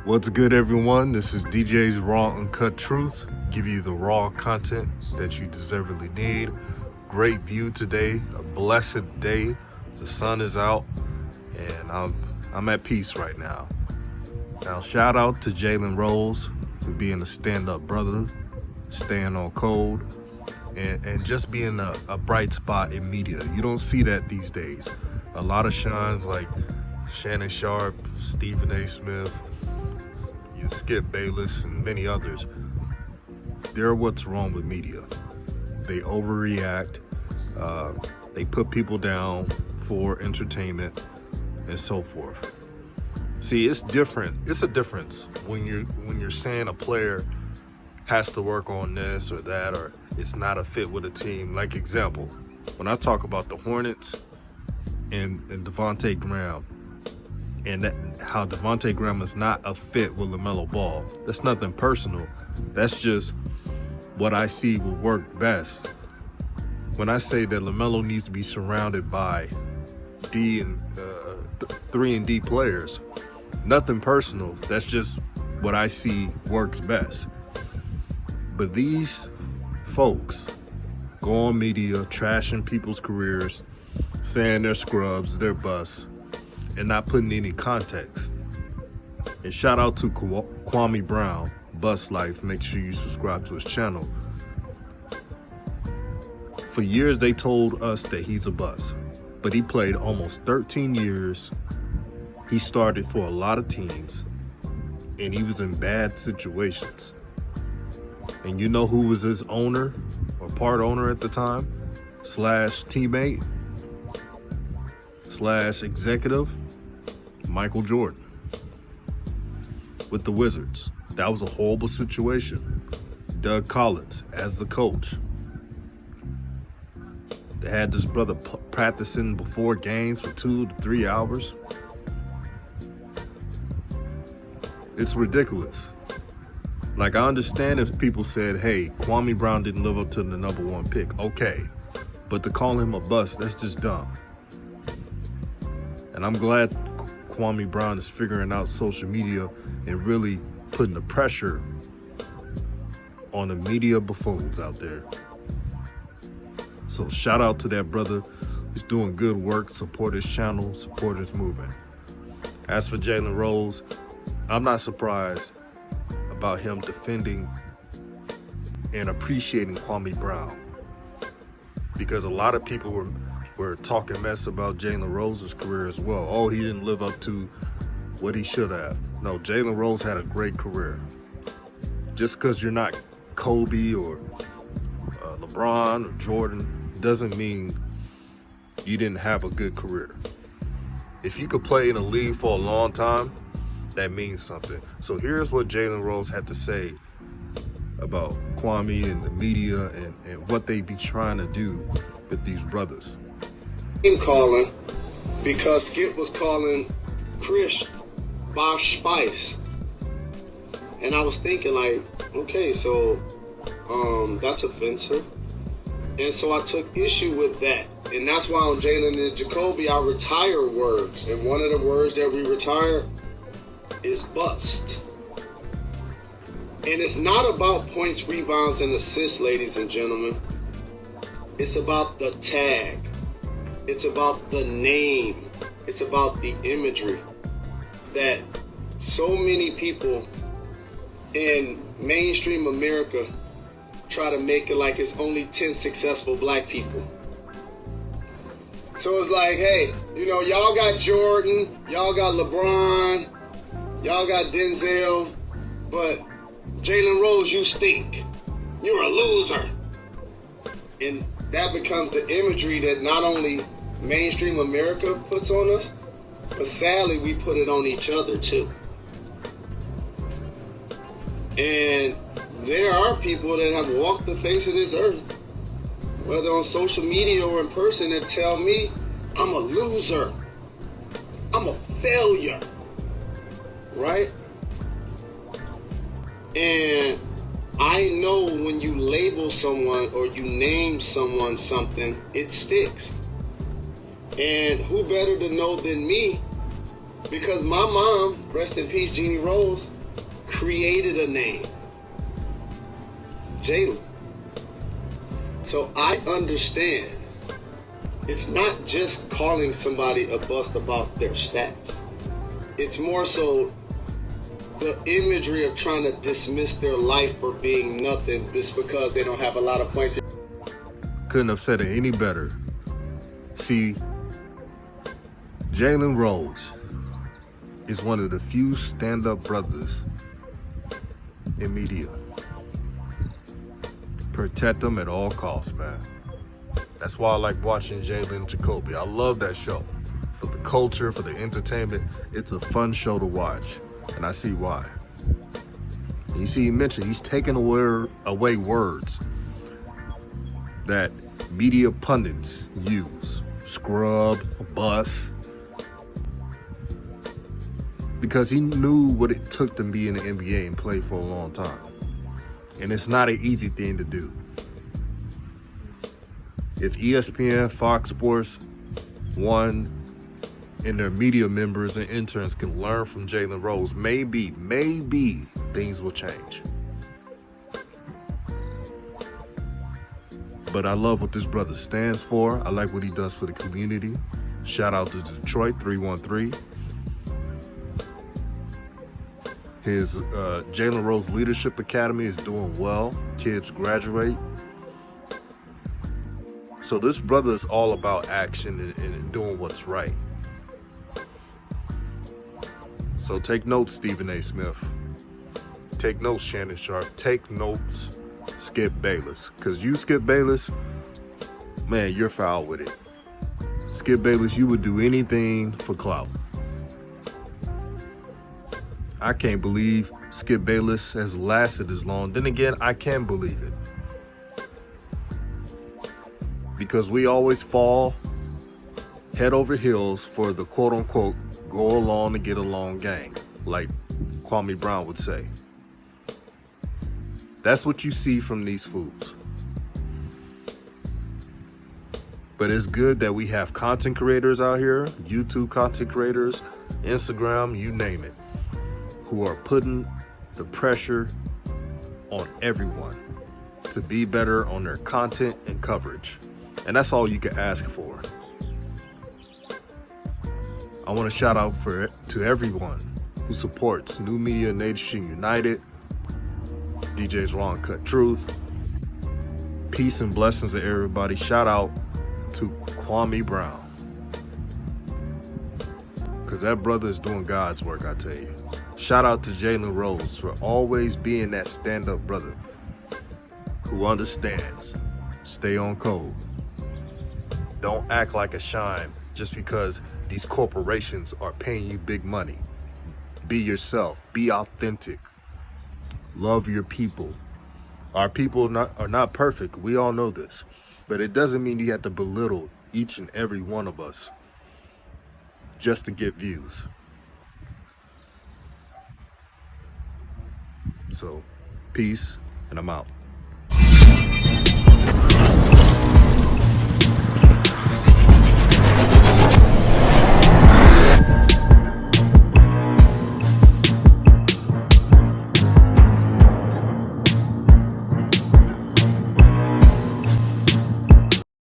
What's good, everyone? This is DJ's Raw Uncut Truth. Give you the raw content that you deservedly need. Great view today, a blessed day. The sun is out, and I'm at peace right now. Now, shout out to JALEN for being a stand-up brother, staying on code, and just being a bright spot in media. You don't see that these days. A lot of shines like Shannon Sharp, Stephen A. Smith, Skip Bayless, and many others. They're what's wrong with media. They overreact. They put people down for entertainment and so forth. See, it's different. It's a difference when you're saying a player has to work on this or that, or it's not a fit with a team. Like example, when I talk about the Hornets and Devontae Graham, and how Devontae Graham is not a fit with LaMelo Ball. That's nothing personal. That's just what I see will work best. When I say that LaMelo needs to be surrounded by D and 3 and D players, nothing personal. That's just what I see works best. But these folks go on media trashing people's careers, saying they're scrubs, they're busts, and not putting any context. And shout out to Kwame Brown, Bust Life. Make sure you subscribe to his channel. For years they told us that he's a bust, but he played almost 13 years. He started for a lot of teams, and he was in bad situations. And you know who was his owner or part owner at the time, / teammate / executive? Michael Jordan with the Wizards. That was a horrible situation. Doug Collins as the coach. They had this brother practicing before games for 2 to 3 hours. It's ridiculous. Like, I understand if people said, hey, Kwame Brown didn't live up to the #1 pick. Okay. But to call him a bust, that's just dumb. And I'm glad Kwame Brown is figuring out social media and really putting the pressure on the media buffoons out there. So shout out to that brother who's doing good work. Support his channel, support his movement. As for JALEN Rose, I'm not surprised about him defending and appreciating Kwame Brown, because a lot of people were talking mess about Jalen Rose's career as well. Oh, he didn't live up to what he should have. No, Jalen Rose had a great career. Just because you're not Kobe or LeBron or Jordan doesn't mean you didn't have a good career. If you could play in a league for a long time, that means something. So here's what Jalen Rose had to say about Kwame and the media and what they be trying to do with these brothers. Calling because Skip was calling Chris Bosh Spice, and I was thinking like, okay, so that's offensive, and so I took issue with that, and that's why on Jalen and Jacoby I retire words, and one of the words that we retire is bust. And it's not about points, rebounds, and assists, ladies and gentlemen. It's about the tag. It's about the name. It's about the imagery that so many people in mainstream America try to make it like it's only 10 successful black people. So it's like, hey, you know, y'all got Jordan, y'all got LeBron, y'all got Denzel, but Jalen Rose, you stink. You're a loser. And that becomes the imagery that not only mainstream America puts on us, but sadly we put it on each other too. And there are people that have walked the face of this earth, whether on social media or in person, that tell me I'm a loser, I'm a failure, right? And I know when you label someone or you name someone something, it sticks. And who better to know than me? Because my mom, rest in peace, Jeannie Rose, created a name, JALEN. So I understand it's not just calling somebody a bust about their stats. It's more so the imagery of trying to dismiss their life for being nothing just because they don't have a lot of points. Couldn't have said it any better. See, Jalen Rose is one of the few stand-up brothers in media. Protect them at all costs, man. That's why I like watching Jalen Jacoby. I love that show. For the culture, for the entertainment, it's a fun show to watch. And I see why. And you see, he mentioned he's taking away words that media pundits use. Scrub, bust. Because he knew what it took to be in the NBA and play for a long time. And it's not an easy thing to do. If ESPN, Fox Sports, One, and their media members and interns can learn from Jalen Rose, maybe things will change. But I love what this brother stands for. I like what he does for the community. Shout out to Detroit 313. His Jalen Rose Leadership Academy is doing well. Kids graduate. So this brother is all about action and doing what's right. So take notes, Stephen A. Smith. Take notes, Shannon Sharp. Take notes, Skip Bayless. Because you, Skip Bayless, man, you're foul with it. Skip Bayless, you would do anything for clout. I can't believe Skip Bayless has lasted as long. Then again, I can believe it. Because we always fall head over heels for the quote-unquote go along to get along gang, like Kwame Brown would say. That's what you see from these fools. But it's good that we have content creators out here, YouTube content creators, Instagram, you name it, who are putting the pressure on everyone to be better on their content and coverage. And that's all you can ask for. I want to shout out to everyone who supports New Media Nation United, DJ's Raw Uncut Truth. Peace and blessings to everybody. Shout out to Kwame Brown. Because that brother is doing God's work, I tell you. Shout out to Jalen Rose for always being that stand-up brother who understands. Stay on code. Don't act like a shine just because these corporations are paying you big money. Be yourself. Be authentic. Love your people. Our people are not perfect. We all know this. But it doesn't mean you have to belittle each and every one of us just to get views. So, peace, and I'm out.